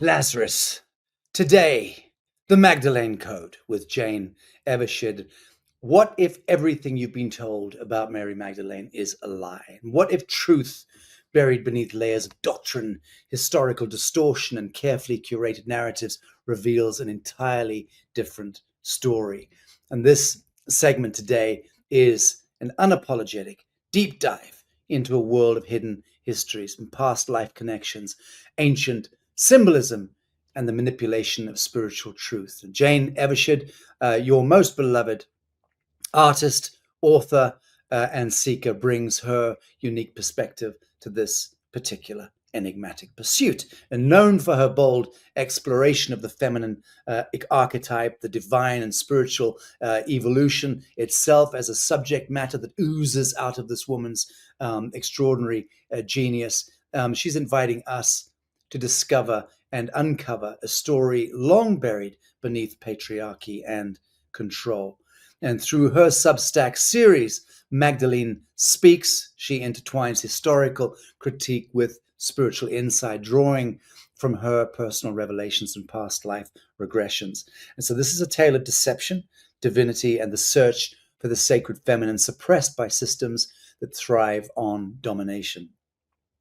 Lazarus. Today, the Magdalene Code with Jane Evershed. What if everything you've been told about Mary Magdalene is a lie? What if truth, buried beneath layers of doctrine, historical distortion, and carefully curated narratives, reveals an entirely different story? And this segment today is an unapologetic deep dive into a world of hidden histories and past life connections, ancient symbolism, and the manipulation of spiritual truth. Jane Evershed, your most beloved artist, author, and seeker, brings her unique perspective to this particular enigmatic pursuit. And known for her bold exploration of the feminine archetype, the divine and spiritual evolution itself as a subject matter that oozes out of this woman's extraordinary genius, she's inviting us to discover and uncover a story long buried beneath patriarchy and control. And through her Substack series, Magdalene Speaks, she intertwines historical critique with spiritual insight, drawing from her personal revelations and past life regressions. And so this is a tale of deception, divinity, and the search for the sacred feminine suppressed by systems that thrive on domination.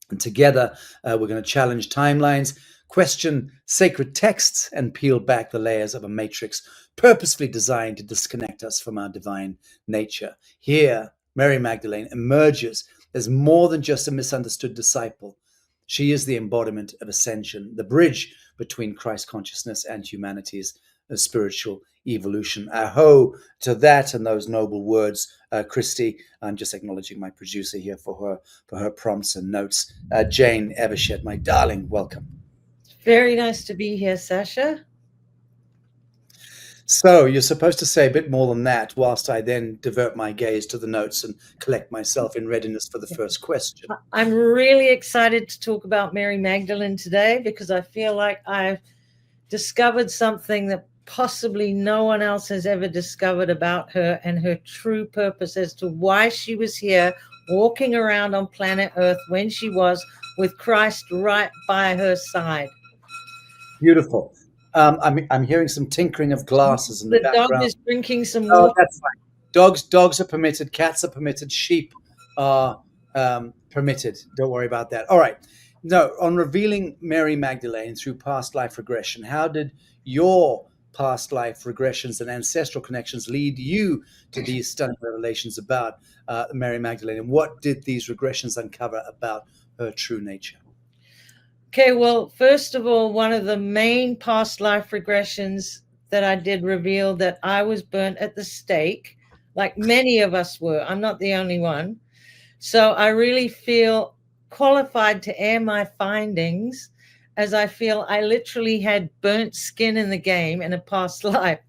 And together, we're going to challenge timelines, question sacred texts, and peel back the layers of a matrix purposefully designed to disconnect us from our divine nature. Here, Mary Magdalene emerges as more than just a misunderstood disciple. She is the embodiment of Ascension, the bridge between Christ consciousness and humanity's spiritual evolution. Aho to that and those noble words, Christy. I'm just acknowledging my producer here for her prompts and notes. Jane Evershed, my darling, welcome. Very nice to be here, Sasha. So you're supposed to say a bit more than that, whilst I then divert my gaze to the notes and collect myself in readiness for the first question. I'm really excited to talk about Mary Magdalene today because I feel like I've discovered something that possibly no one else has ever discovered about her and her true purpose as to why she was here walking around on planet Earth when she was, with Christ right by her side. Beautiful. I'm hearing some tinkering of glasses in the background. The dog is drinking some water. Oh, that's fine. Dogs are permitted. Cats are permitted. Sheep are permitted. Don't worry about that. All right. No, on revealing Mary Magdalene through past life regression, how did your past life regressions and ancestral connections lead you to these stunning revelations about Mary Magdalene? And what did these regressions uncover about her true nature? Okay, well, first of all, one of the main past life regressions that I did reveal that I was burnt at the stake, like many of us were. I'm not the only one. So I really feel qualified to air my findings, as I feel I literally had burnt skin in the game in a past life.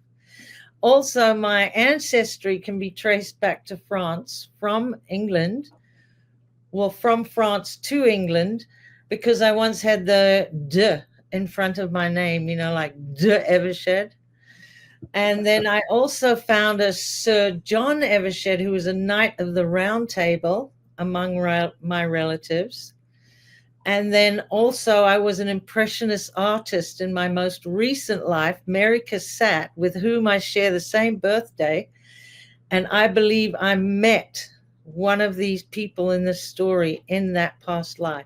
Also, my ancestry can be traced back to France from England. Well, from France to England, because I once had the de in front of my name, like de Evershed. And then I also found a Sir John Evershed, who was a knight of the Round Table among my relatives. And then also I was an impressionist artist in my most recent life, Mary Cassatt, with whom I share the same birthday. And I believe I met one of these people in this story in that past life.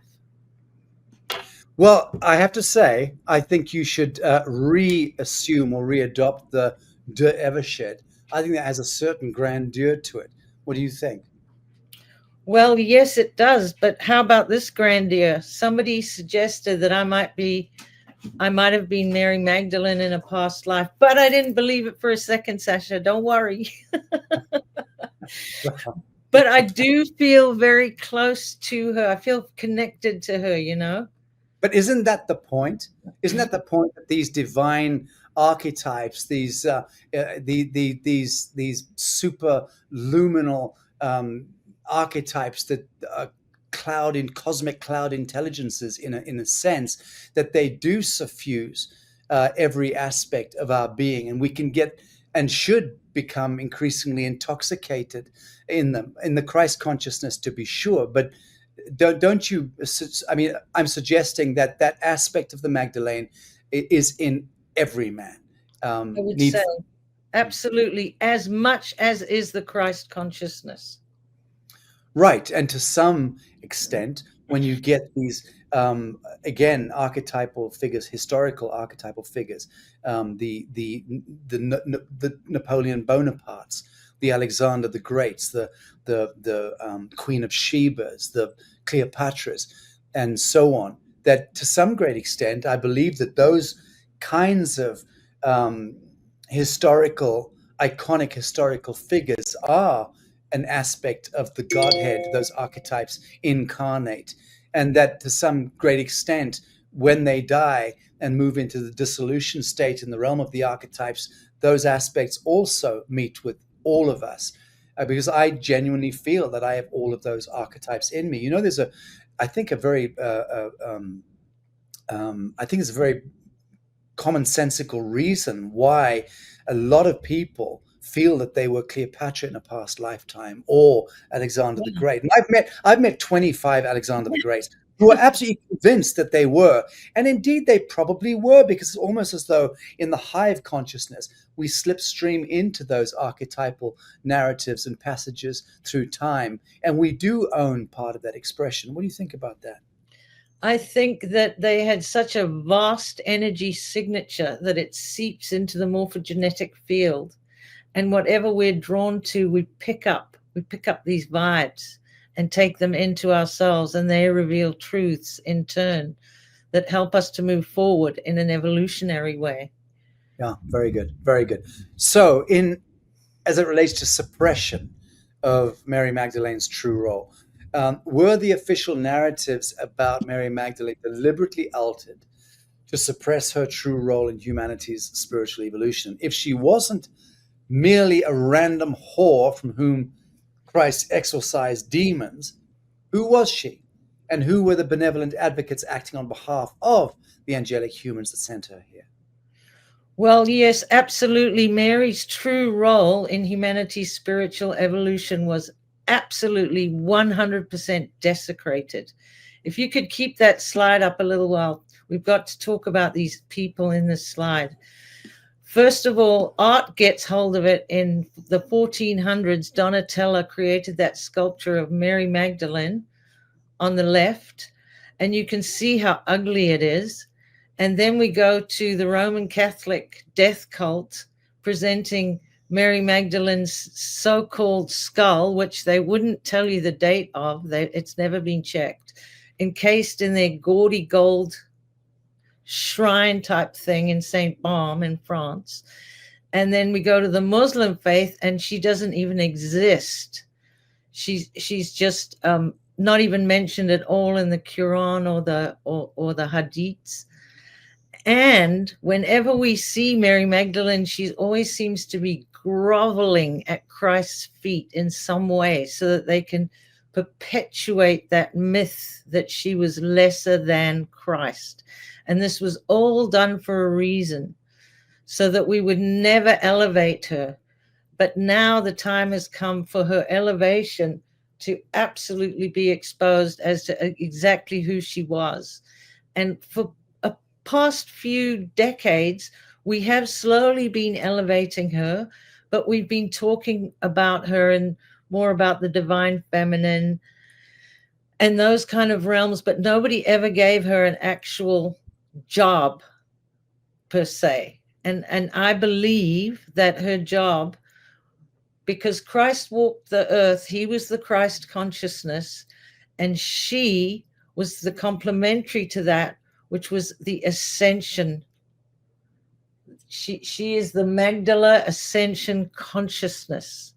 Well, I have to say, I think you should reassume or readopt the de Evershed. I think that has a certain grandeur to it. What do you think? Well, yes, it does. But how about this grandeur? Somebody suggested that I might have been Mary Magdalene in a past life, but I didn't believe it for a second, Sasha. Don't worry. But I do feel very close to her. I feel connected to her, But isn't that the point? Isn't that the point that these divine archetypes, these super luminal archetypes that cosmic cloud intelligences, in a sense, that they do suffuse every aspect of our being, and we can get and should become increasingly intoxicated in them, in the Christ consciousness, to be sure. But don't you? I mean, I'm suggesting that aspect of the Magdalene is in every man. I would Need say for, absolutely, as much as is the Christ consciousness. right, and to some extent, when you get these again archetypal figures, historical archetypal figures, the Napoleon Bonapartes, the Alexander the Greats, the Queen of Sheba's, the Cleopatras, and so on. That to some great extent, I believe that those kinds of um, historical, iconic historical figures are an aspect of the Godhead, those archetypes incarnate, and that to some great extent, when they die and move into the dissolution state in the realm of the archetypes, those aspects also meet with all of us. Because I genuinely feel that I have all of those archetypes in me. You know, there's a, I think a very, I think it's a very commonsensical reason why a lot of people feel that they were Cleopatra in a past lifetime or Alexander the Great. And I've met 25 Alexander the Greats who are absolutely convinced that they were. And indeed they probably were, because it's almost as though in the hive consciousness we slipstream into those archetypal narratives and passages through time. And we do own part of that expression. What do you think about that? I think that they had such a vast energy signature that it seeps into the morphogenetic field. And whatever we're drawn to, we pick up these vibes and take them into ourselves, and they reveal truths in turn that help us to move forward in an evolutionary way. Yeah, very good, very good. So, in as it relates to suppression of Mary Magdalene's true role, were the official narratives about Mary Magdalene deliberately altered to suppress her true role in humanity's spiritual evolution? If she wasn't merely a random whore from whom Christ exorcised demons, who was she? And who were the benevolent advocates acting on behalf of the angelic humans that sent her here? Well, yes, absolutely. Mary's true role in humanity's spiritual evolution was absolutely 100% desecrated. If you could keep that slide up a little while, we've got to talk about these people in this slide. First of all, art gets hold of it in the 1400s. Donatella created that sculpture of Mary Magdalene on the left, and you can see how ugly it is. And then we go to the Roman Catholic death cult presenting Mary Magdalene's so-called skull, which they wouldn't tell you the date of. It's never been checked, encased in their gaudy gold shrine type thing in St. Barm in France. And then we go to the Muslim faith, and she doesn't even exist. She's just not even mentioned at all in the Quran or the Hadiths. And whenever we see Mary Magdalene, she always seems to be groveling at Christ's feet in some way so that they can perpetuate that myth that she was lesser than Christ. And this was all done for a reason, so that we would never elevate her. But now the time has come for her elevation to absolutely be exposed as to exactly who she was. And for a past few decades, we have slowly been elevating her, but we've been talking about her and more about the divine feminine and those kind of realms, but nobody ever gave her an actual job per se. And I believe that her job, because Christ walked the earth, he was the Christ consciousness, and she was the complementary to that, which was the ascension. She is the Magdala ascension consciousness.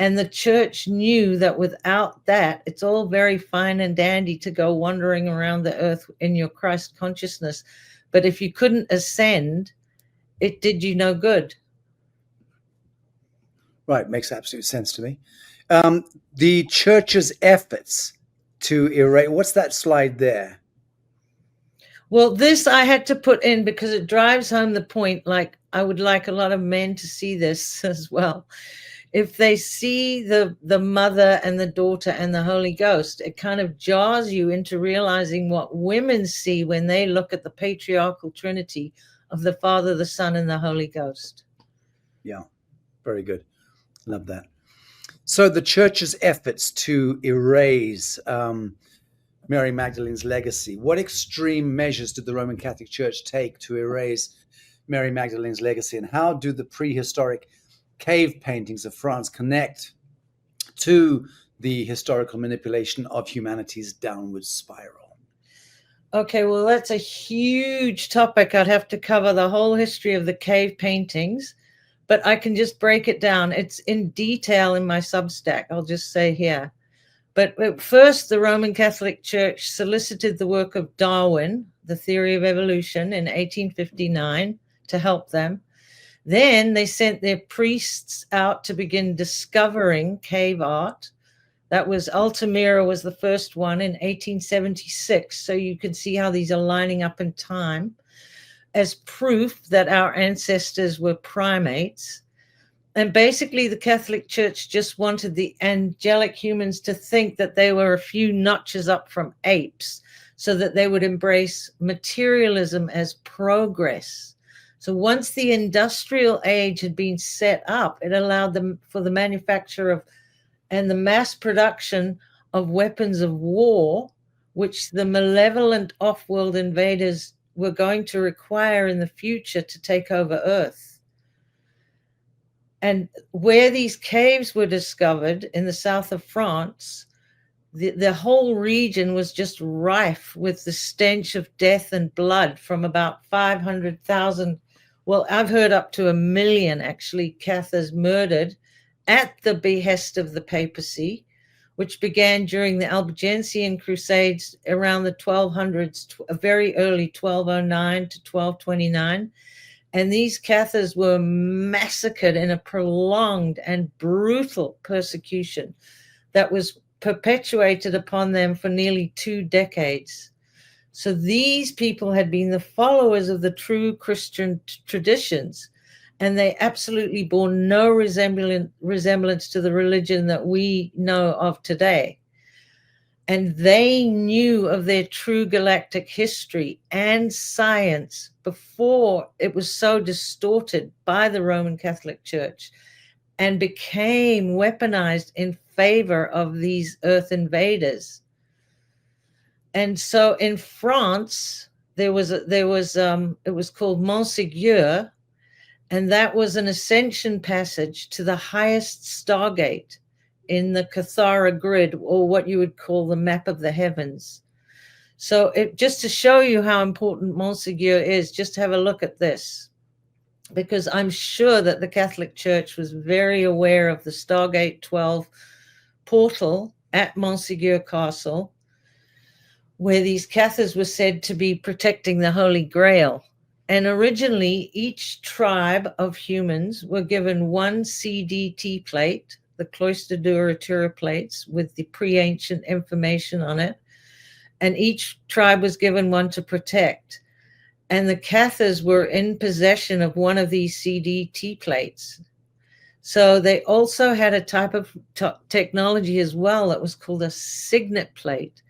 And the church knew that without that, it's all very fine and dandy to go wandering around the earth in your Christ consciousness. But if you couldn't ascend, it did you no good. Right, makes absolute sense to me. The church's efforts to erase, what's that slide there? Well, this I had to put in because it drives home the point. Like, I would like a lot of men to see this as well. if they see the mother and the daughter and the Holy Ghost, it kind of jars you into realizing what women see when they look at the patriarchal trinity of the Father, the Son, and the Holy Ghost. Yeah, very good. Love that. So the church's efforts to erase Mary Magdalene's legacy, what extreme measures did the Roman Catholic Church take to erase Mary Magdalene's legacy, and how do the prehistoric cave paintings of France connect to the historical manipulation of humanity's downward spiral? Okay, well, that's a huge topic. I'd have to cover the whole history of the cave paintings, but I can just break it down. It's in detail in my Substack, I'll just say here. But first, the Roman Catholic Church solicited the work of Darwin, the theory of evolution, in 1859 to help them. Then they sent their priests out to begin discovering cave art. That was Altamira was the first one in 1876. So you can see how these are lining up in time as proof that our ancestors were primates. And basically, the Catholic Church just wanted the angelic humans to think that they were a few notches up from apes so that they would embrace materialism as progress. So once the industrial age had been set up, it allowed them for the manufacture of and the mass production of weapons of war, which the malevolent off-world invaders were going to require in the future to take over Earth. And where these caves were discovered in the south of France, the whole region was just rife with the stench of death and blood from about 500,000. Well, I've heard up to 1 million actually Cathars murdered at the behest of the papacy, which began during the Albigensian Crusades around the 1200s, very early 1209 to 1229. And these Cathars were massacred in a prolonged and brutal persecution that was perpetuated upon them for nearly 2 decades. So these people had been the followers of the true Christian traditions, and they absolutely bore no resemblance to the religion that we know of today. And they knew of their true galactic history and science before it was so distorted by the Roman Catholic Church and became weaponized in favor of these earth invaders. And so in France, it was called Montségur, and that was an ascension passage to the highest stargate in the Cathara grid, or what you would call the map of the heavens. So just to show you how important Montségur is, just have a look at this, because I'm sure that the Catholic Church was very aware of the Stargate 12 portal at Montségur Castle, where these Cathars were said to be protecting the Holy Grail. And originally, each tribe of humans were given one CDT plate, the Cloister Duratura plates, with the pre-ancient information on it. And each tribe was given one to protect. And the Cathars were in possession of one of these CDT plates. So they also had a type of technology as well that was called a signet plate.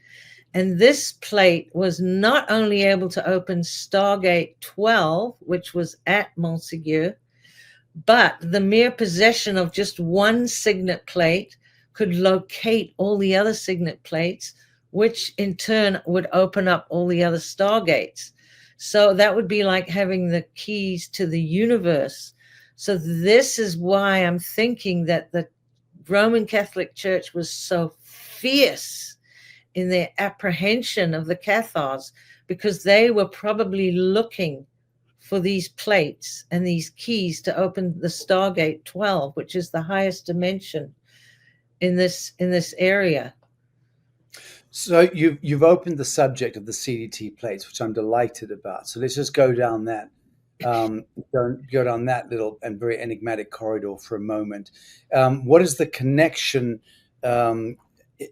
And this plate was not only able to open Stargate 12, which was at Montségur, but the mere possession of just one signet plate could locate all the other signet plates, which in turn would open up all the other Stargates. So that would be like having the keys to the universe. So this is why I'm thinking that the Roman Catholic Church was so fierce in their apprehension of the Cathars, because they were probably looking for these plates and these keys to open the Stargate 12, which is the highest dimension in this area. So you've opened the subject of the CDT plates, which I'm delighted about. So let's just go down that go down that little and very enigmatic corridor for a moment. What is the connection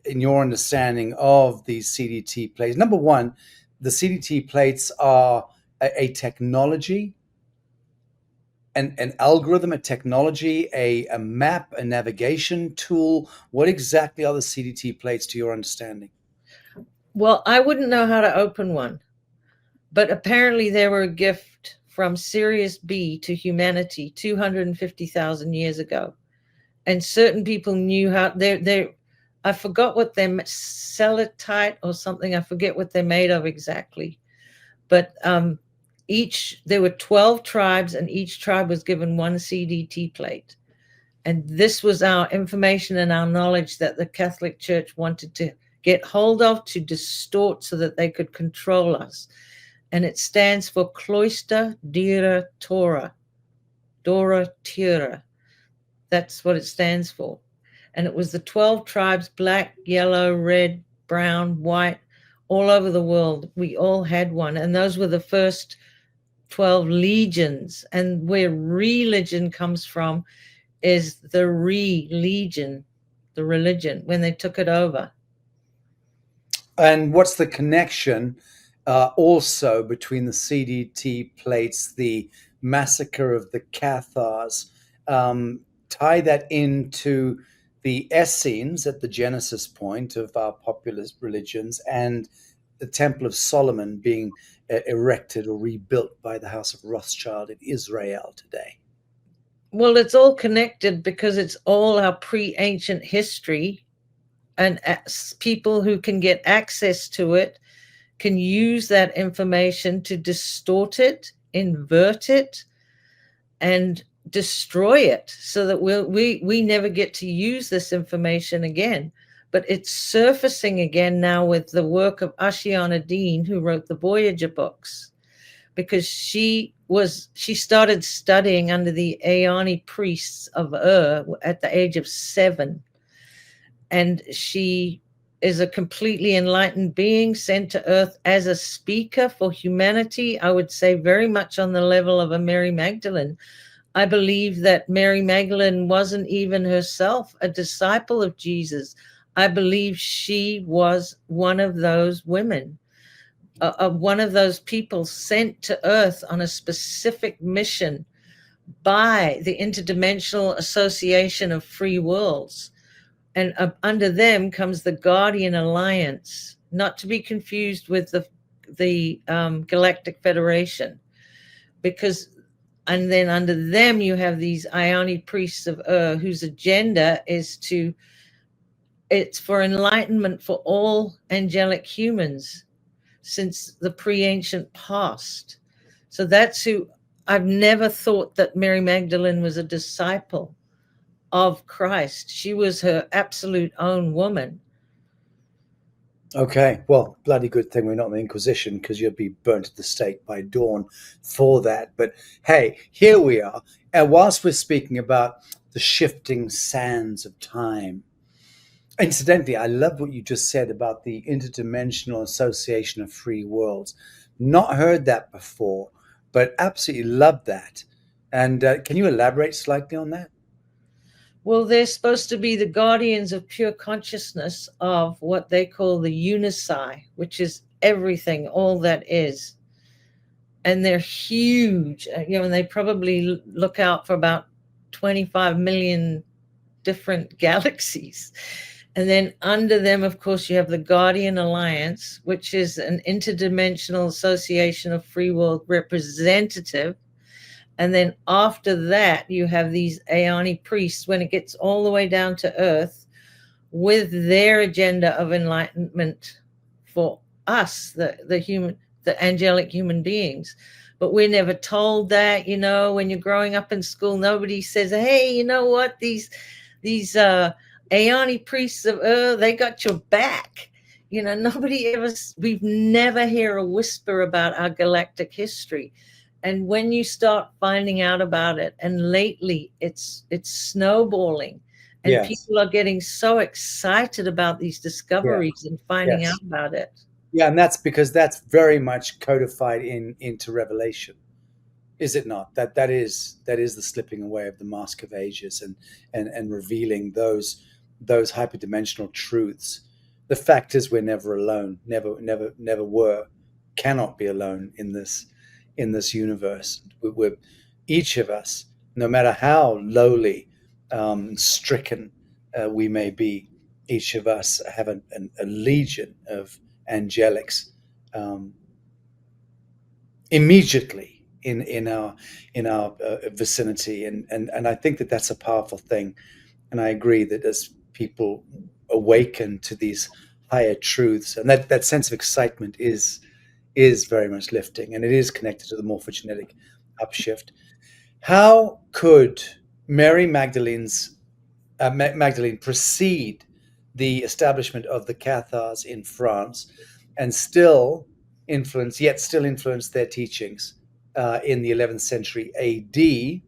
in your understanding of these CDT plates? Number one, the CDT plates are a technology. an algorithm, a technology, a map, a navigation tool? What exactly are the CDT plates to your understanding? Well, I wouldn't know how to open one, but apparently they were a gift from Sirius B to humanity 250,000 years ago. And certain people knew how they I forgot what they're celluloid or something. I forget what they're made of exactly. But each there were 12 tribes, and each tribe was given one CDT plate. And this was our information and our knowledge that the Catholic Church wanted to get hold of, to distort so that they could control us. And it stands for Cloister Dira Torah, Dora Tira. That's what it stands for. And it was the 12 tribes, black, yellow, red, brown, white, all over the world. We all had one. And those were the first 12 legions. And where religion comes from is the legion, the religion, when they took it over. And what's the connection also between the CDT plates, the massacre of the Cathars? Tie that into the Essenes at the genesis point of our popular religions, and the Temple of Solomon being erected or rebuilt by the House of Rothschild in Israel today. Well, it's all connected because it's all our pre-ancient history, and people who can get access to it can use that information to distort it, invert it, and destroy it, so that we never get to use this information again. But it's surfacing again now with the work of Ashiana Dean, who wrote the Voyager books, because she started studying under the Aeoni priests of at the age of 7. And she is a completely enlightened being sent to Earth as a speaker for humanity. I would say very much on the level of a Mary Magdalene. I believe that Mary Magdalene wasn't even herself a disciple of Jesus. I believe she was one of those women, one of those people sent to Earth on a specific mission by the Interdimensional Association of Free Worlds. And under them comes the Guardian Alliance, not to be confused with the Galactic Federation, because, and then under them you have these Ioni priests of whose agenda is it's for enlightenment for all angelic humans since the pre-ancient past. So that's who. I've never thought that Mary Magdalene was a disciple of Christ. She was her absolute own woman. Okay, well, bloody good thing we're not in the Inquisition, because you'd be burnt at the stake by dawn for that. But hey, here we are. And whilst we're speaking about the shifting sands of time, incidentally, I love what you just said about the Interdimensional Association of Free Worlds. Not heard that before, but absolutely love that. And can you elaborate slightly on that? Well, they're supposed to be the guardians of pure consciousness of what they call the unici, which is everything, all that is. And they're huge, and they probably look out for about 25 million different galaxies. And then under them, of course, you have the Guardian Alliance, which is an interdimensional association of free world representative. And then after that, you have these Aeoni priests when it gets all the way down to Earth with their agenda of enlightenment for us, the angelic human beings. But we're never told that, when you're growing up in school, nobody says, hey, you know what, these Aeoni priests of Earth, they got your back. We've never hear a whisper about our galactic history. And when you start finding out about it, and lately it's snowballing, and Yes. people are getting so excited about these discoveries and finding out about it. Yeah, and that's because that's very much codified into Revelation, is it not? That is the slipping away of the mask of ages, and revealing those hyperdimensional truths. The fact is, we're never alone. Never were, cannot be alone in this universe. We're each of us, no matter how lowly, stricken we may be, each of us have a legion of angelics um, immediately in our vicinity, and I think that that's a powerful thing. And I agree that as people awaken to these higher truths, and that sense of excitement is very much lifting, and it is connected to the morphogenetic upshift. How could Mary Magdalene precede the establishment of the Cathars in France, and still influence their teachings in the 11th century AD?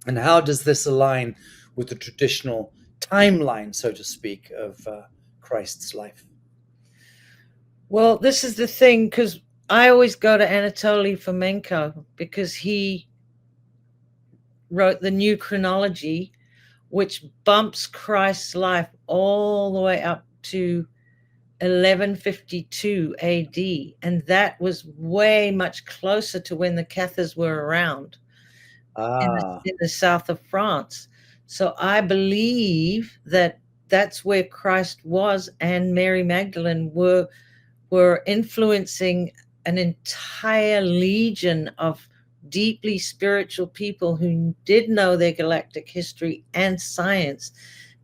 And how does this align with the traditional timeline, so to speak, of Christ's life? Well, this is the thing, because I always go to Anatoly Fomenko because he wrote the New Chronology, which bumps Christ's life all the way up to 1152 AD. And that was way much closer to when the Cathars were around Ah, in the south of France. So I believe that that's where Christ was, and Mary Magdalene were influencing an entire legion of deeply spiritual people who did know their galactic history and science,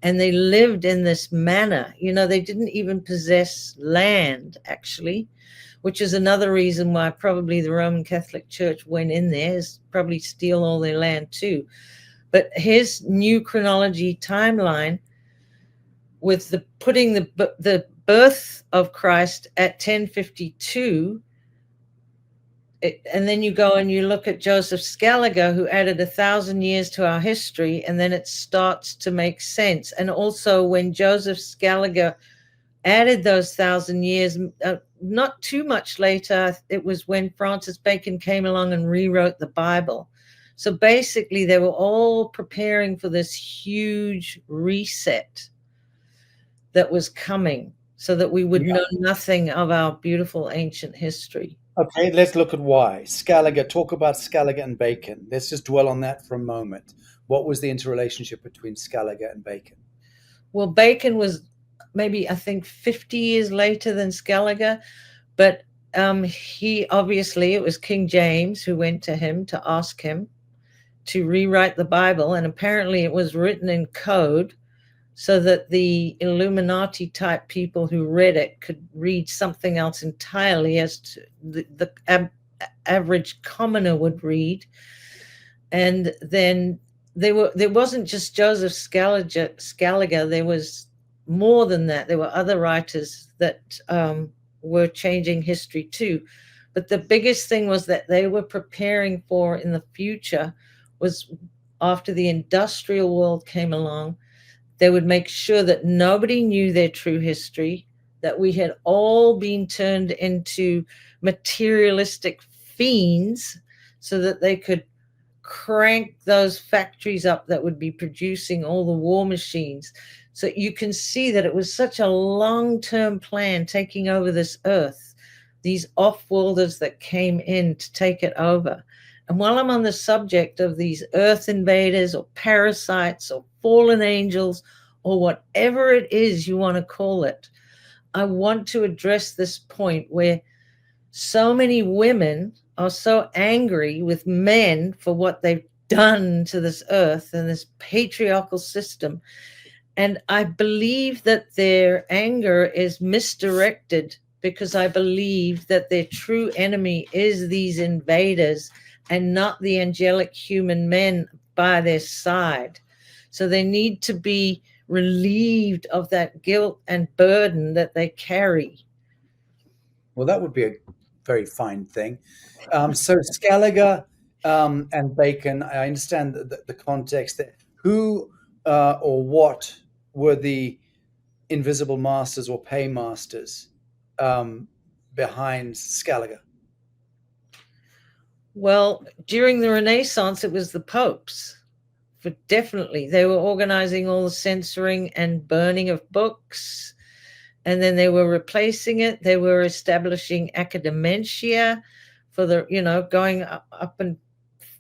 and they lived in this manner. They didn't even possess land, actually, which is another reason why probably the Roman Catholic Church went in there, is probably steal all their land too. But his New Chronology timeline, with the putting the birth of Christ at 1052, and then you go and you look at Joseph Scaliger, who added 1,000 years to our history, and then it starts to make sense. And also, when Joseph Scaliger added those 1,000 years, not too much later, it was when Francis Bacon came along and rewrote the Bible. So basically, they were all preparing for this huge reset that was coming, so that we would yeah. know nothing of our beautiful ancient history. Okay, let's look at why. Scaliger, talk about Scaliger and Bacon. Let's just dwell on that for a moment. What was the interrelationship between Scaliger and Bacon? Well, Bacon was maybe, I think, 50 years later than Scaliger, but he obviously, it was King James who went to him to ask him to rewrite the Bible, and apparently it was written in code so that the Illuminati type people who read it could read something else entirely, as to the average commoner would read. And then there wasn't just Joseph Scaliger, there was more than that. There were other writers that were changing history too. But the biggest thing was that they were preparing for, in the future, was after the industrial world came along, they would make sure that nobody knew their true history, that we had all been turned into materialistic fiends so that they could crank those factories up that would be producing all the war machines. So you can see that it was such a long-term plan taking over this earth, these off-worlders that came in to take it over. And while I'm on the subject of these earth invaders or parasites or fallen angels or whatever it is you want to call it, I want to address this point where so many women are so angry with men for what they've done to this earth and this patriarchal system. And I believe that their anger is misdirected, because I believe that their true enemy is these invaders and not the angelic human men by their side. So they need to be relieved of that guilt and burden that they carry. Well, that would be a very fine thing. So Scaliger and Bacon, I understand the context there. Who or what were the invisible masters or paymasters behind Scaliger? Well, during the Renaissance, it was the popes. For definitely, they were organizing all the censoring and burning of books, and then they were replacing it. They were establishing academia for the, going up and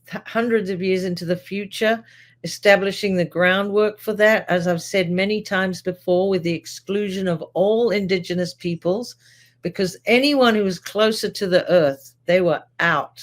hundreds of years into the future, establishing the groundwork for that, as I've said many times before, with the exclusion of all indigenous peoples, because anyone who was closer to the earth, they were out.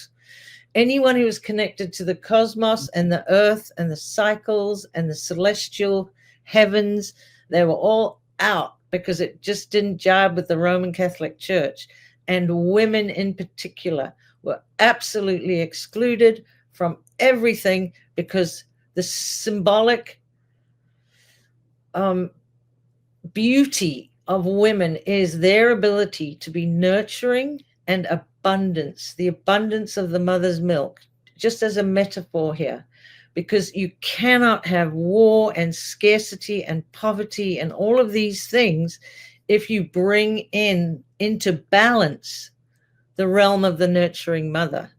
Anyone who was connected to the cosmos and the earth and the cycles and the celestial heavens, they were all out because it just didn't jibe with the Roman Catholic Church. And women in particular were absolutely excluded from everything because the symbolic beauty of women is their ability to be nurturing and abundance, the abundance of the mother's milk, just as a metaphor here, because you cannot have war and scarcity and poverty and all of these things if you bring into balance the realm of the nurturing mother.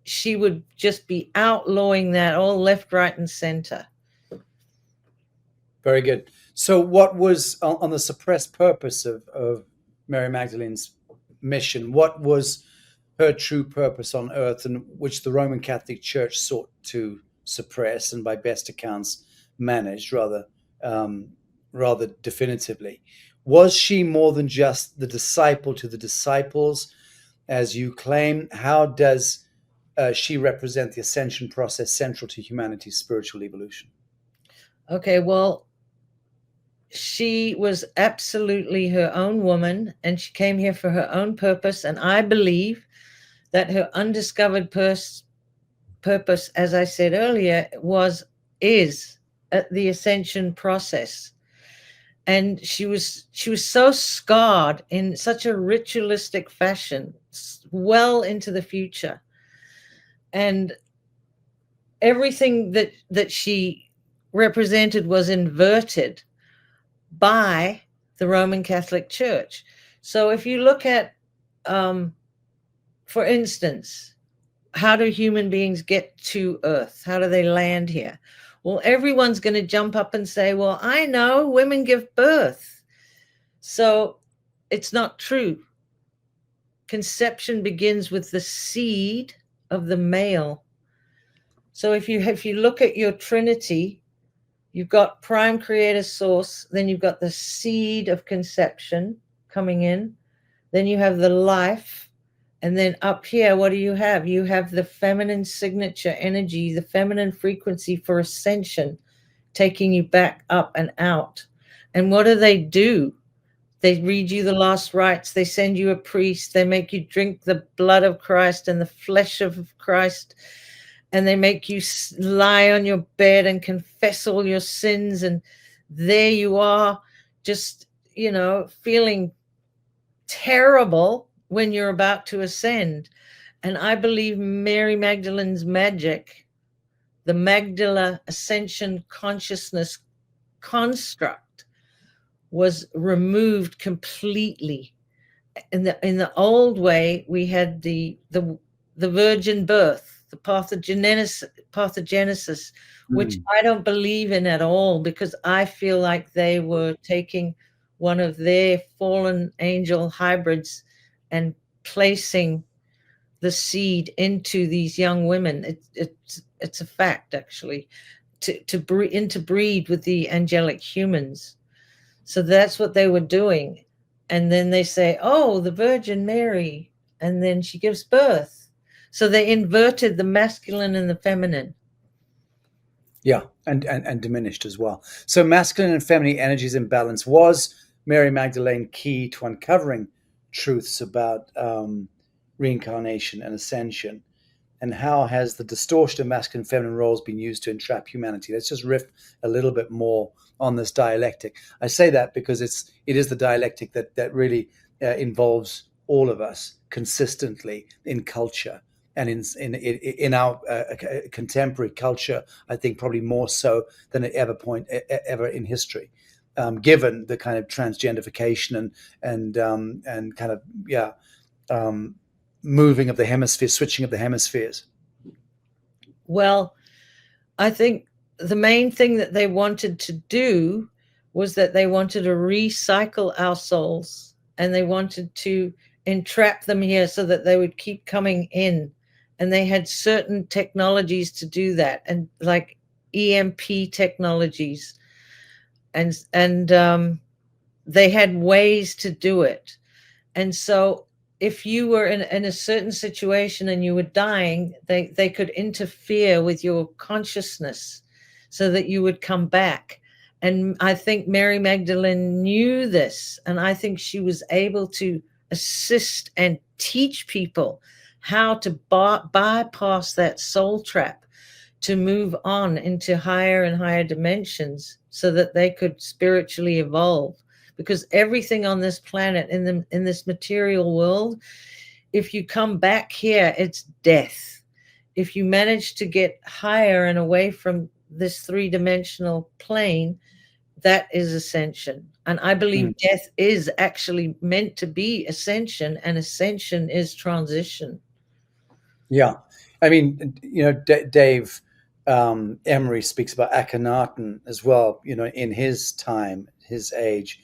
She would just be outlawing that all left, right, and center. Very good. So what was on the suppressed purpose of Mary Magdalene's mission? What was her true purpose on earth, and which the Roman Catholic Church sought to suppress and by best accounts managed rather definitively? Was she more than just the disciple to the disciples, as you claim? How does she represent the ascension process central to humanity's spiritual evolution? Okay, well, she was absolutely her own woman, and she came here for her own purpose. And I believe that her undiscovered purpose, as I said earlier, is the ascension process. And she was so scarred in such a ritualistic fashion, well into the future, and everything that she represented was inverted by the Roman Catholic Church. So if you look at, for instance, how do human beings get to Earth? How do they land here? Well, everyone's going to jump up and say, well, I know, women give birth. So it's not true. Conception begins with the seed of the male. So if you look at your Trinity, you've got prime creator source, then you've got the seed of conception coming in, then you have the life, and then up here, what do you have? You have the feminine signature energy, the feminine frequency for ascension, taking you back up and out. And what do? They read you the last rites. They send you a priest. They make you drink the blood of Christ and the flesh of Christ. And they make you lie on your bed and confess all your sins. And there you are, just, feeling terrible when you're about to ascend. And I believe Mary Magdalene's magic, the Magdala ascension consciousness construct, was removed completely. In the old way, we had the virgin birth, the parthenogenesis, which I don't believe in at all, because I feel like they were taking one of their fallen angel hybrids and placing the seed into these young women. It's a fact, actually, to interbreed with the angelic humans. So that's what they were doing. And then they say, oh, the Virgin Mary, and then she gives birth. So they inverted the masculine and the feminine. Yeah, and diminished as well. So masculine and feminine energies in balance. Was Mary Magdalene key to uncovering truths about reincarnation and ascension? And how has the distortion of masculine and feminine roles been used to entrap humanity? Let's just riff a little bit more on this dialectic. I say that because it is the dialectic that really involves all of us consistently in culture, and in our contemporary culture, I think probably more so than at ever in history, given the kind of transgendification and kind of moving of the hemisphere, switching of the hemispheres. Well, I think the main thing that they wanted to do was that they wanted to recycle our souls, and they wanted to entrap them here so that they would keep coming in and they had certain technologies to do that, and like EMP technologies, and they had ways to do it. And so if you were in a certain situation and you were dying, they could interfere with your consciousness so that you would come back. And I think Mary Magdalene knew this, and I think she was able to assist and teach people how to bypass that soul trap, to move on into higher and higher dimensions so that they could spiritually evolve. Because everything on this planet, in this material world, if you come back here, it's death. If you manage to get higher and away from this three-dimensional plane, that is ascension. And I believe death is actually meant to be ascension, and ascension is transition. Yeah. I mean, Dave Emery speaks about Akhenaten as well, in his time, his age,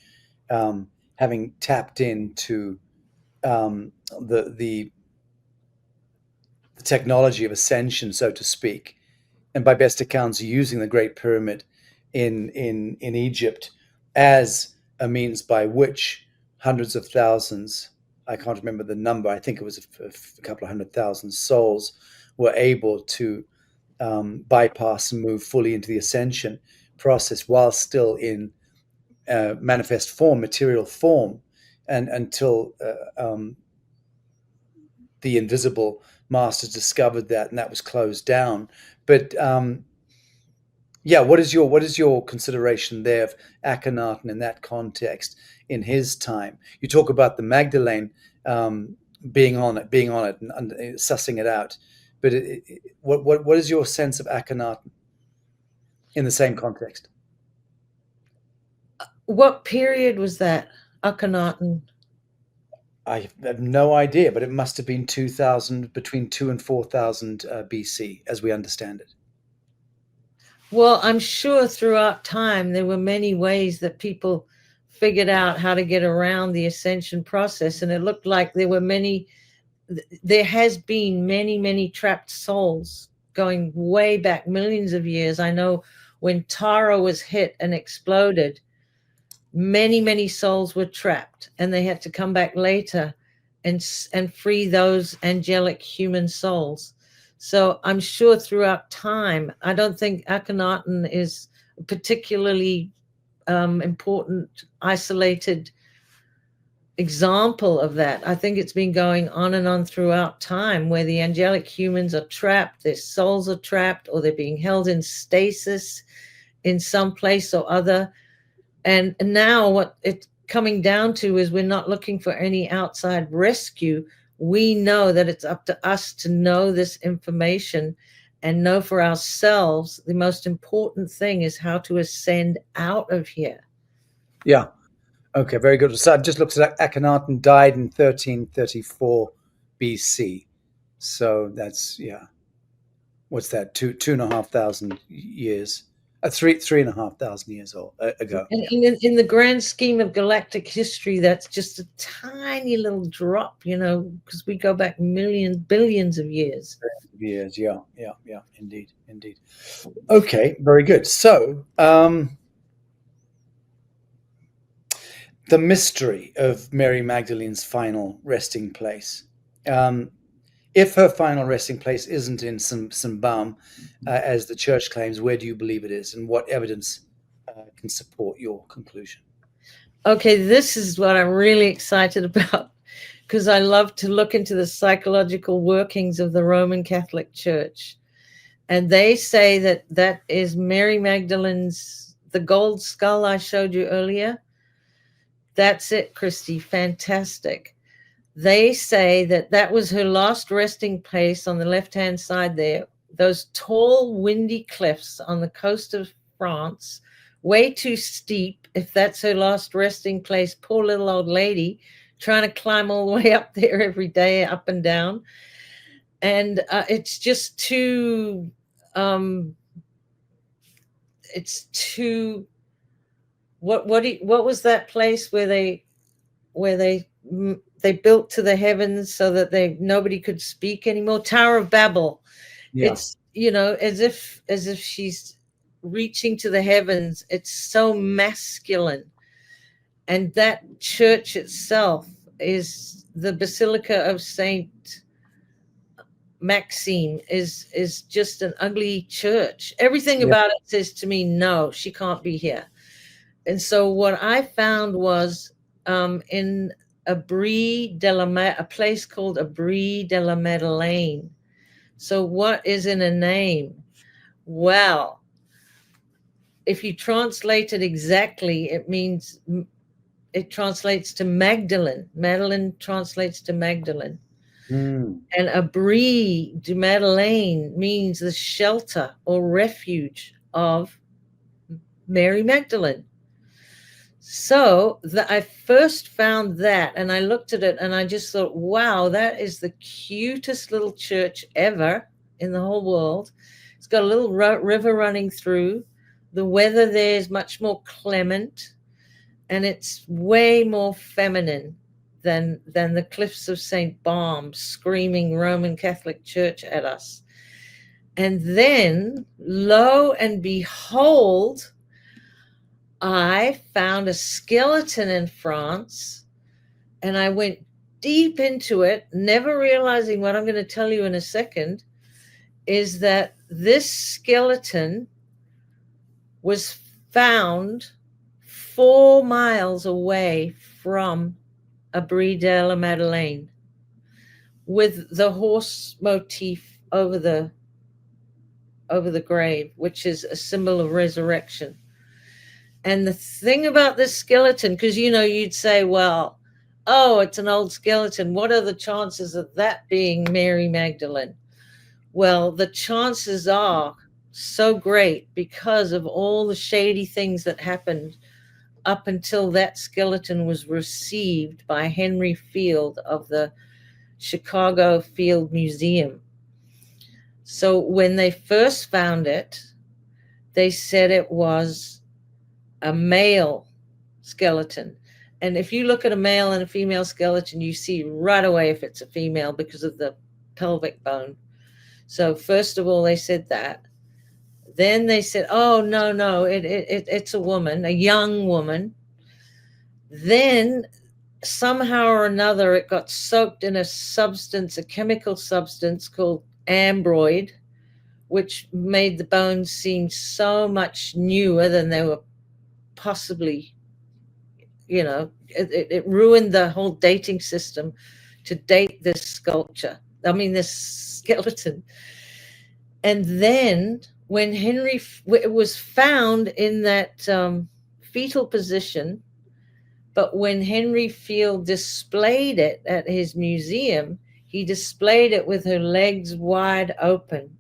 having tapped into the technology of ascension, so to speak, and by best accounts, using the Great Pyramid in Egypt as a means by which hundreds of thousands, I can't remember the number, I think it was a couple of 100,000 souls, were able to bypass and move fully into the ascension process while still in manifest form, material form, and until the invisible masters discovered that, and that was closed down. But yeah, what is your consideration there of Akhenaten in that context in his time? You talk about the Magdalene being on it, and sussing it out. But what is your sense of Akhenaten in the same context? What period was that, Akhenaten? I have no idea, but it must have been 2000, between 2 and 4,000 BC, as we understand it. Well, I'm sure throughout time there were many ways that people figured out how to get around the ascension process, and it looked like there has been many trapped souls going way back millions of years. I know when Tara was hit and exploded, many souls were trapped, and they had to come back later and free those angelic human souls. So I'm sure throughout time, I don't think Akhenaten is a particularly important, isolated example of that. I think it's been going on and on throughout time, where the angelic humans are trapped, their souls are trapped, or they're being held in stasis in some place or other. And now what it's coming down to is we're not looking for any outside rescue. We know that it's up to us to know this information and know for ourselves. The most important thing is how to ascend out of here. Yeah. Okay, very good. So I've just looked at Akhenaten died in 1334 BC. So that's, yeah. What's that? Two and a half thousand years, 3,500 years ago. And Yeah. in the grand scheme of galactic history, that's just a tiny little drop, because we go back millions, billions of years. Years. Yeah. Yeah. Yeah. Indeed. Indeed. Okay. Very good. So, the mystery of Mary Magdalene's final resting place. Um, if her final resting place isn't in some balm, as the church claims, where do you believe it is, and what evidence can support your conclusion? Okay, this is what I'm really excited about, because I love to look into the psychological workings of the Roman Catholic Church. And they say that that is Mary Magdalene's, the gold skull I showed you earlier. That's it, Christy. Fantastic. They say that that was her last resting place on the left-hand side there. Those tall, windy cliffs on the coast of France, way too steep if that's her last resting place. Poor little old lady trying to climb all the way up there every day, up and down. And it's just too, it's too, what was that place where they they built to the heavens so that nobody could speak anymore. Tower of Babel. Yeah. It's, as if she's reaching to the heavens. It's so masculine. And that church itself is the Basilica of Saint Maxime is just an ugly church. Everything Yeah. about it says to me, no, she can't be here. And so what I found was, in a place called Abri de la Madeleine. So what is in a name? Well, if you translate it exactly, it translates to Magdalene. Madeline translates to Magdalene. Mm. And Abri de Madeleine means the shelter or refuge of Mary Magdalene. So I first found that, and I looked at it and I just thought, wow, that is the cutest little church ever in the whole world. It's got a little river running through. The weather there is much more clement, and it's way more feminine than the cliffs of St. Barbe screaming Roman Catholic Church at us. And then, lo and behold, I found a skeleton in France, and I went deep into it, never realizing what I'm going to tell you in a second is that this skeleton was found 4 miles away from Abri de la Madeleine, with the horse motif over the grave, which is a symbol of resurrection. And the thing about this skeleton, because you'd say, well, oh, it's an old skeleton, what are the chances of that being Mary Magdalene? Well, the chances are so great because of all the shady things that happened up until that skeleton was received by Henry Field of the Chicago Field Museum. So when they first found it, they said it was a male skeleton. And if you look at a male and a female skeleton, you see right away if it's a female because of the pelvic bone. So first of all, they said that. Then they said, oh, no, it's a woman, a young woman. Then somehow or another, it got soaked in a substance, a chemical substance called ambroid, which made the bones seem so much newer than they were possibly. It ruined the whole dating system to date this this skeleton. And then when it was found in that fetal position, but when Henry Field displayed it at his museum, he displayed it with her legs wide open.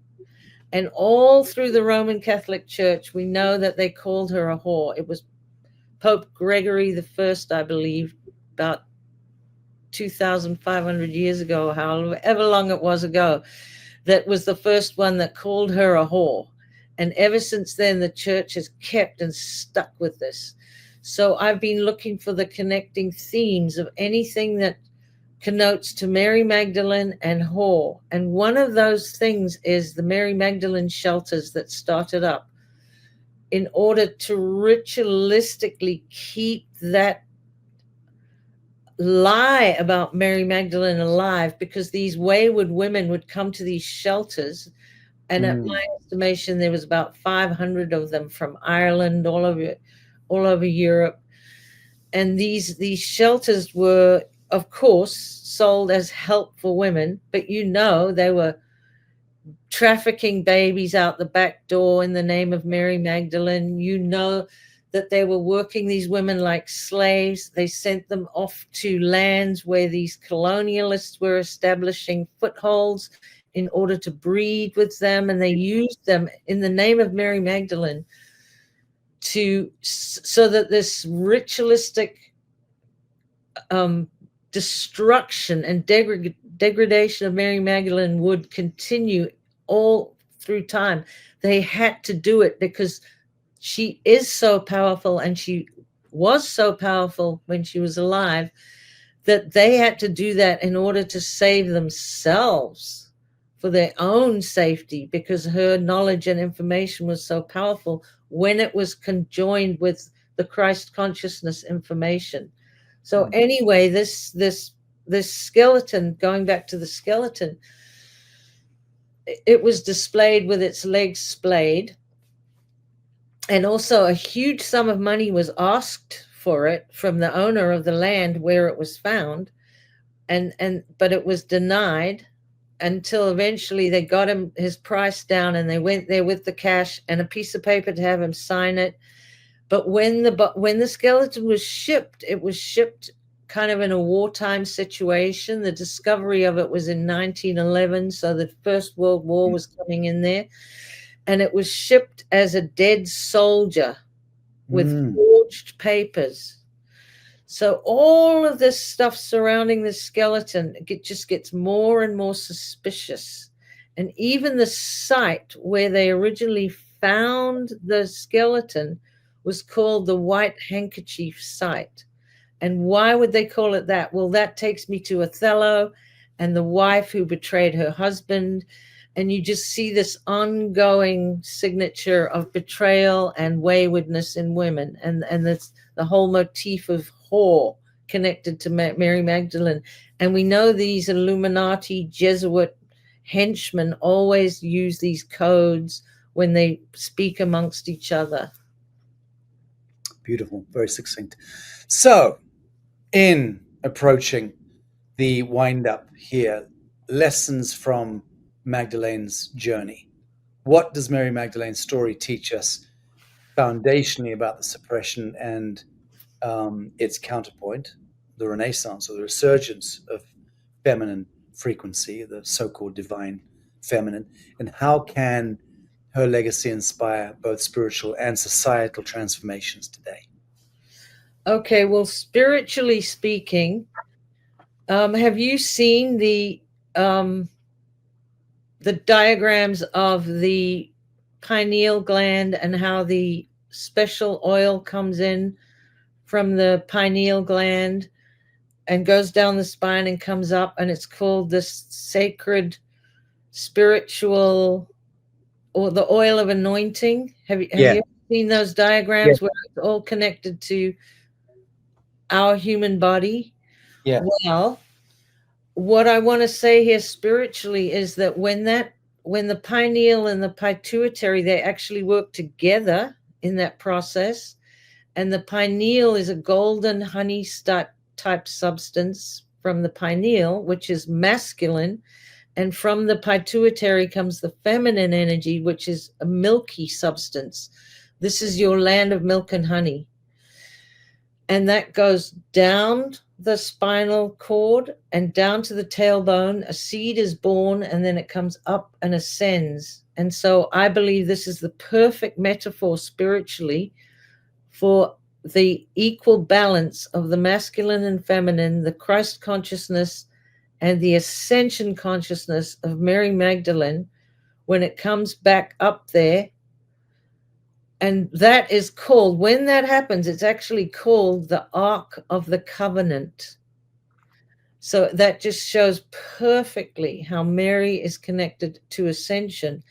And all through the Roman Catholic Church, we know that they called her a whore. It was Pope Gregory I, I believe, about 2,500 years ago, however long it was ago, that was the first one that called her a whore. And ever since then, the church has kept and stuck with this. So I've been looking for the connecting themes of anything that connotes to Mary Magdalene and whore. And one of those things is the Mary Magdalene shelters that started up in order to ritualistically keep that lie about Mary Magdalene alive, because these wayward women would come to these shelters. And at my estimation, there was about 500 of them from Ireland, all over Europe. And these shelters were, of course, sold as help for women, but they were trafficking babies out the back door in the name of Mary Magdalene. That they were working these women like slaves. They sent them off to lands where these colonialists were establishing footholds in order to breed with them, and they used them in the name of Mary Magdalene so that this ritualistic destruction and degradation of Mary Magdalene would continue all through time. They had to do it because she is so powerful, and she was so powerful when she was alive, that they had to do that in order to save themselves for their own safety, because her knowledge and information was so powerful when it was conjoined with the Christ consciousness information. So anyway, this skeleton, going back to the skeleton, it was displayed with its legs splayed, and also a huge sum of money was asked for it from the owner of the land where it was found, but it was denied until eventually they got him his price down, and they went there with the cash and a piece of paper to have him sign it. But when the skeleton was shipped, it was shipped kind of in a wartime situation. The discovery of it was in 1911, so the First World War was coming in there, and it was shipped as a dead soldier with forged papers. So all of this stuff surrounding the skeleton, it just gets more and more suspicious. And even the site where they originally found the skeleton was called the White Handkerchief Site. And why would they call it that? Well, that takes me to Othello and the wife who betrayed her husband. And you just see this ongoing signature of betrayal and waywardness in women. And that's the whole motif of whore connected to Mary Magdalene. And we know these Illuminati Jesuit henchmen always use these codes when they speak amongst each other. Beautiful, very succinct. So, in approaching the wind up here, lessons from Magdalene's journey. What does Mary Magdalene's story teach us foundationally about the suppression and its counterpoint, the Renaissance or the resurgence of feminine frequency, the so-called divine feminine, and how can her legacy inspire both spiritual and societal transformations today? Okay, well, spiritually speaking, have you seen the diagrams of the pineal gland and how the special oil comes in from the pineal gland and goes down the spine and comes up, and it's called this sacred spiritual, or the oil of anointing? Have you seen those diagrams where it's all connected to our human body? Yeah. Well, what I want to say here spiritually is that when the pineal and the pituitary, they actually work together in that process, and the pineal is a golden honey type substance from the pineal, which is masculine, and from the pituitary comes the feminine energy, which is a milky substance. This is your land of milk and honey. And that goes down the spinal cord and down to the tailbone. A seed is born, and then it comes up and ascends. And so I believe this is the perfect metaphor spiritually for the equal balance of the masculine and feminine, the Christ consciousness and the ascension consciousness of Mary Magdalene when it comes back up there. And that is called, when that happens, it's actually called the Ark of the Covenant. So that just shows perfectly how Mary is connected to ascension.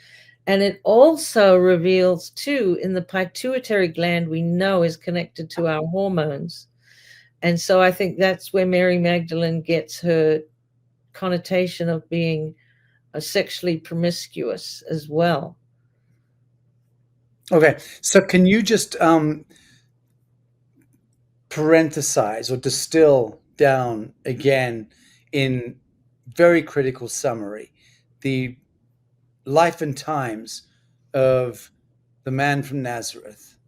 And it also reveals, too, in the pituitary gland, we know is connected to our hormones. And so I think that's where Mary Magdalene gets her connotation of being sexually promiscuous as well. Okay, so can you just parenthesize or distill down again in very critical summary the life and times of the man from Nazareth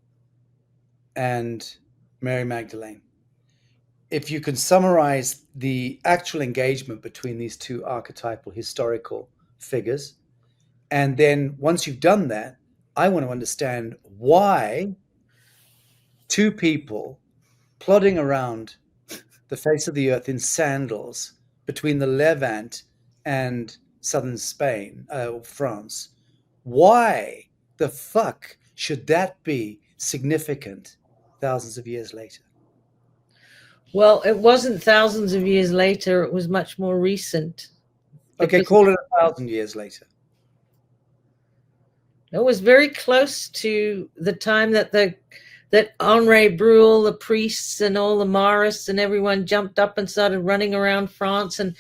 and Mary Magdalene? If you can summarize the actual engagement between these two archetypal historical figures, and then once you've done that, I want to understand why two people plodding around the face of the earth in sandals between the Levant and southern Spain, France, why the fuck should that be significant thousands of years later? Well, it wasn't thousands of years later. It was much more recent. Okay, Because call it 1,000 years later. it was very close to the time that Henri Breuil, the priests and all the Marists and everyone jumped up and started running around France and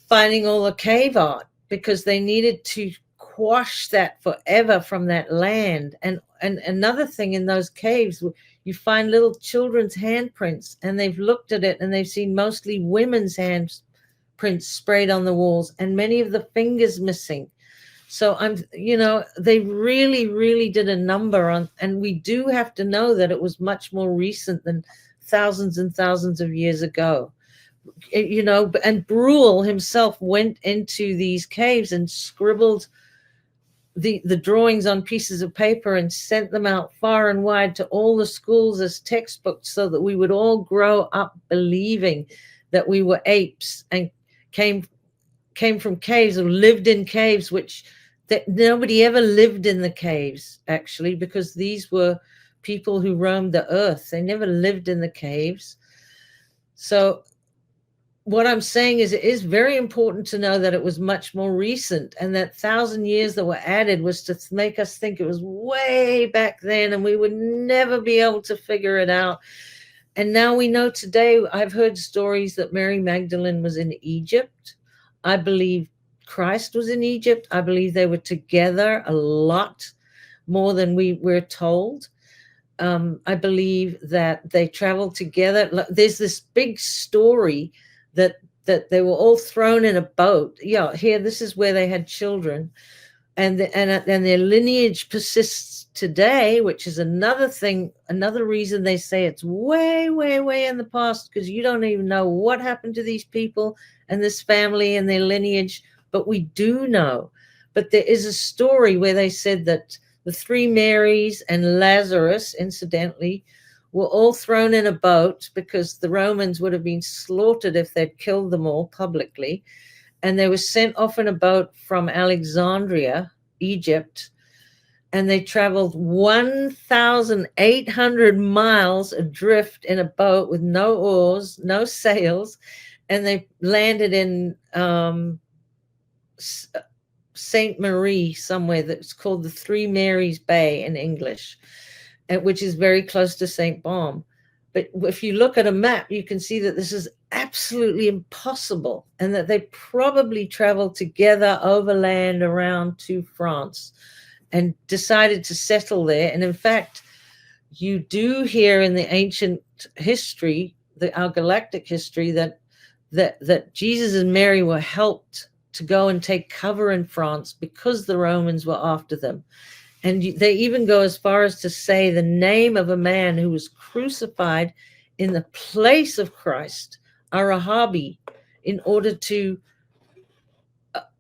finding all the cave art, because they needed to quash that forever from that land. And another thing, in those caves, you find little children's handprints, and they've looked at it and they've seen mostly women's handprints sprayed on the walls, and many of the fingers missing. So they really, really did a number on, and we do have to know that it was much more recent than thousands and thousands of years ago. And Breuil himself went into these caves and scribbled the drawings on pieces of paper and sent them out far and wide to all the schools as textbooks, so that we would all grow up believing that we were apes and came from caves, or lived in caves, which that nobody ever lived in the caves, actually, because these were people who roamed the earth. They never lived in the caves. So what I'm saying is, it is very important to know that it was much more recent, and that 1,000 years that were added was to make us think it was way back then, and we would never be able to figure it out. And now we know today. I've heard stories that Mary Magdalene was in Egypt. I believe Christ was in Egypt. I believe they were together a lot more than we're told. I believe that they traveled together. There's this big story that they were all thrown in a boat. Yeah, here, this is where they had children. And their lineage persists today, which is another thing, another reason they say it's way, way, way in the past, because you don't even know what happened to these people and this family and their lineage, but we do know. But there is a story where they said that the three Marys and Lazarus, incidentally, were all thrown in a boat, because the Romans would have been slaughtered if they'd killed them all publicly. And they were sent off in a boat from Alexandria, Egypt, and they traveled 1,800 miles adrift in a boat with no oars, no sails, and they landed in Saint Marie, somewhere that's called the Three Marys Bay in English, which is very close to St. Balm. But if you look at a map, you can see that this is absolutely impossible, and that they probably traveled together overland around to France and decided to settle there. And in fact, you do hear in the ancient history, our galactic history, that Jesus and Mary were helped to go and take cover in France because the Romans were after them. And they even go as far as to say the name of a man who was crucified in the place of Christ, Arahabi, in order to,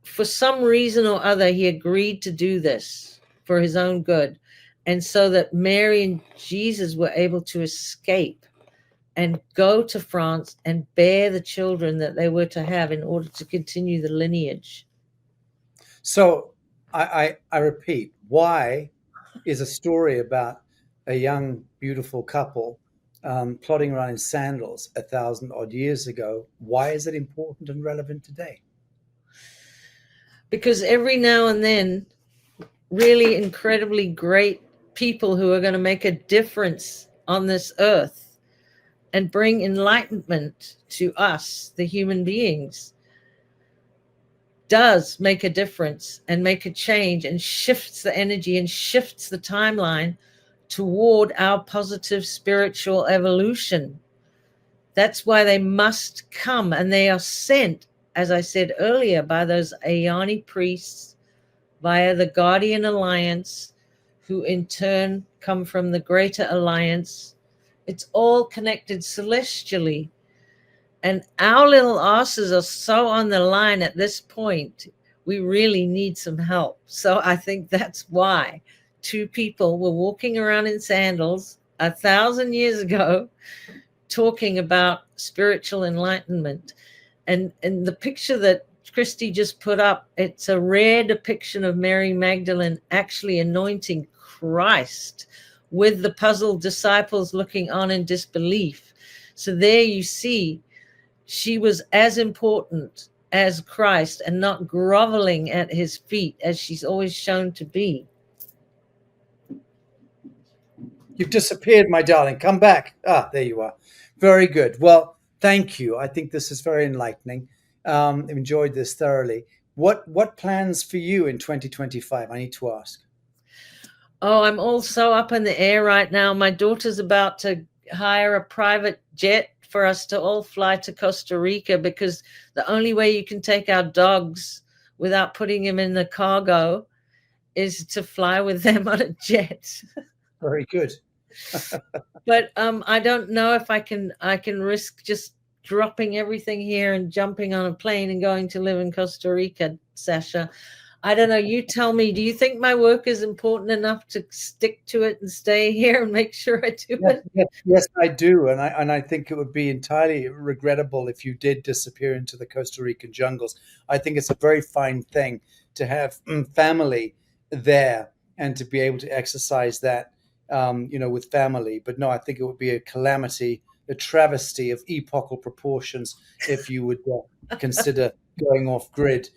for some reason or other, he agreed to do this for his own good. And so that Mary and Jesus were able to escape and go to France and bear the children that they were to have in order to continue the lineage. So I repeat, why is a story about a young, beautiful couple plodding around in sandals 1,000 odd years ago, why is it important and relevant today? Because every now and then, really incredibly great people who are going to make a difference on this earth and bring enlightenment to us, the human beings, does make a difference and make a change and shifts the energy and shifts the timeline toward our positive spiritual evolution. That's why they must come, and they are sent, as I said earlier, by those Ayani priests via the Guardian Alliance, who in turn come from the Greater Alliance. It's all connected celestially. And our little asses are so on the line at this point, we really need some help. So I think that's why two people were walking around in sandals 1,000 years ago talking about spiritual enlightenment. And the picture that Christy just put up, it's a rare depiction of Mary Magdalene actually anointing Christ with the puzzled disciples looking on in disbelief. So there you see, she was as important as Christ and not groveling at his feet as she's always shown to be. You've disappeared, my darling. Come back. Ah, there you are. Very good. Well, thank you. I think this is very enlightening. I've enjoyed this thoroughly. What plans for you in 2025? I need to ask. Oh, I'm all so up in the air right now. My daughter's about to hire a private jet for us to all fly to Costa Rica, because the only way you can take our dogs without putting them in the cargo is to fly with them on a jet. Very good. But I don't know if I can risk just dropping everything here and jumping on a plane and going to live in Costa Rica, Sasha. I don't know. You tell me. Do you think my work is important enough to stick to it and stay here and make sure I do Yes, it? yes, yes, I do, and I think it would be entirely regrettable if you did disappear into the Costa Rican jungles. I think it's a very fine thing to have family there and to be able to exercise that, with family. But no, I think it would be a calamity, a travesty of epochal proportions if you would consider going off grid.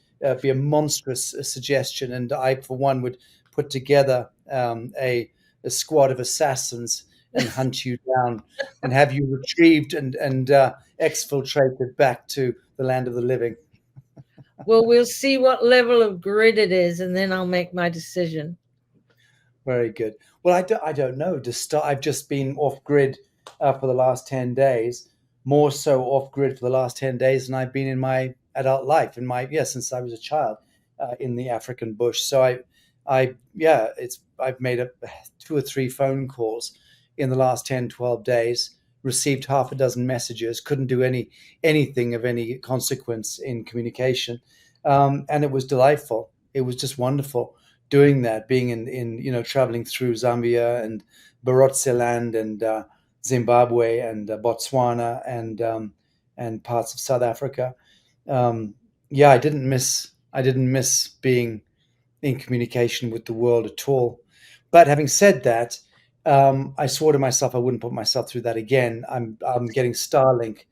Be a monstrous suggestion, and I, for one, would put together a squad of assassins and hunt you down and have you retrieved and exfiltrated back to the land of the living. Well, we'll see what level of grid it is, and then I'll make my decision. Very good. Well, I don't know. To start, I've just been off grid for the last 10 days, more so off grid for the last 10 days than I've been in my adult life, since I was a child in the African bush. So I've made up 2 or 3 phone calls in the last 10, 12 days, received half a dozen messages, couldn't do anything of any consequence in communication. And it was delightful. It was just wonderful doing that, being in traveling through Zambia and Barotseland and Zimbabwe and Botswana and parts of South Africa. Yeah, I didn't miss being in communication with the world at all. But having said that, I swore to myself I wouldn't put myself through that again. I'm getting Starlink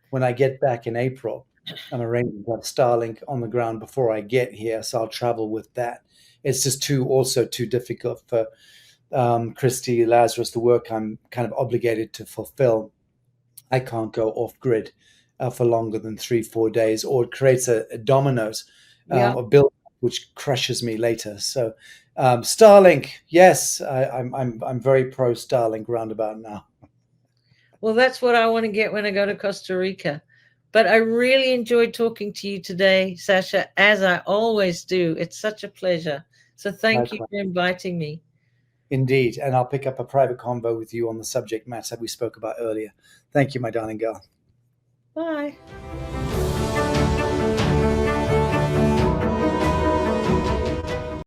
when I get back in April. I'm arranging to have Starlink on the ground before I get here, so I'll travel with that. It's just too difficult for Christy, Lazarus, the work I'm kind of obligated to fulfill. I can't go off grid for longer than 3, 4 days, or it creates a dominoes Yeah. a build which crushes me later. So Starlink, yes, I'm very pro Starlink roundabout now. Well, that's what I want to get when I go to Costa Rica. But I really enjoyed talking to you today, Sasha, as I always do. It's such a pleasure. So thank you Likewise. for inviting me. Indeed, and I'll pick up a private convo with you on the subject matter we spoke about earlier. Thank you, my darling girl. Bye.